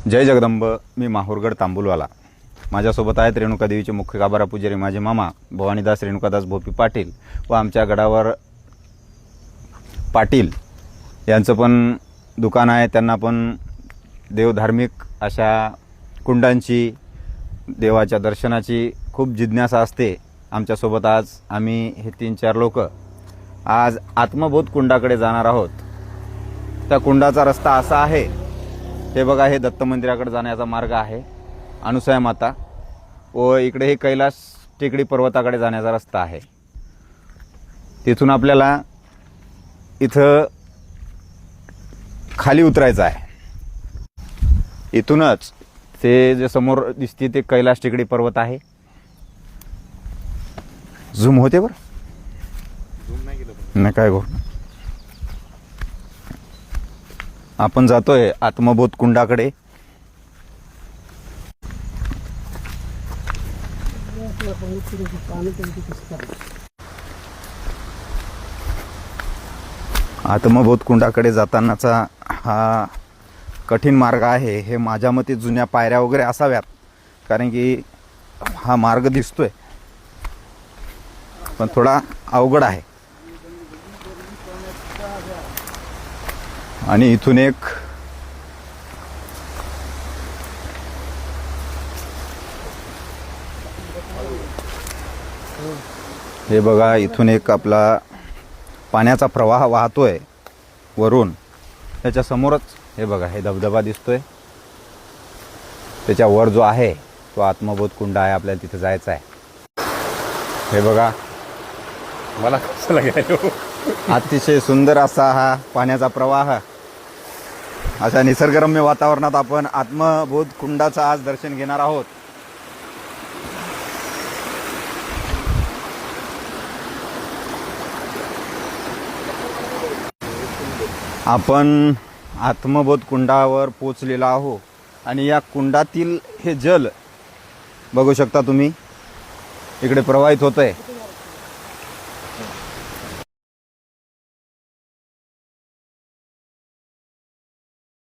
जय जगदंब. मी माहूरगड तांबुलवाला. माझ्यासोबत आहेत रेणुका देवीचे मुख्य गाभारा पुजारी माझे मामा भवानीदास रेणुकादास भोपी पाटील व आमच्या गडावर पाटील यांचं पण दुकान आहे. त्यांना पण देवधार्मिक अशा कुंडांची देवाच्या दर्शनाची खूप जिज्ञासा असते. आमच्यासोबत आज आम्ही हे 3-4 लोक आज आत्मबोध कुंडाकडे जाणार आहोत. त्या कुंडाचा रस्ता असा आहे, हे बघा, हे दत्त मंदिराकडे जाण्याचा मार्ग आहे, अनुसया माता, व इकडे हे कैलास टेकडी पर्वताकडे जाण्याचा रस्ता आहे. तिथून आपल्याला इथं खाली उतरायचं आहे. इथूनच ते जे समोर दिसते ते कैलास टेकडी पर्वत आहे. झूम होते बरं, नाही काय गो. आपण जातोय आत्मबोध कुंडाकडे. आत्मबोध कुंडाकडे जातानाचा हा कठीण मार्ग आहे. हे माझ्या मते जुन्या पायऱ्या वगैरे असाव्यात, कारण की हा मार्ग दिसतोय पण थोडा अवघड आहे. आणि इथून एक हे बघा, इथून एक आपला पाण्याचा प्रवाह वाहतोय वरून. त्याच्या समोरच हे बघा, हे धबधबा दिसतोय. त्याच्या वर जो आहे तो आत्मबोध कुंड आहे. आपल्याला तिथे जायचं आहे. हे बघा, मला कसं लागेल. अतिशय सुंदर असा हा पाण्याचा प्रवाह. अशा निसर्गरम्य वातावरणात आपण आत्मबोध कुंडाचं आज दर्शन घेणार आहोत. आपण आत्मबोध कुंडावर पोचलेलो आहोत आणि या कुंडातील हे जल बघू शकता तुम्ही, इकडे प्रवाहित होत आहे.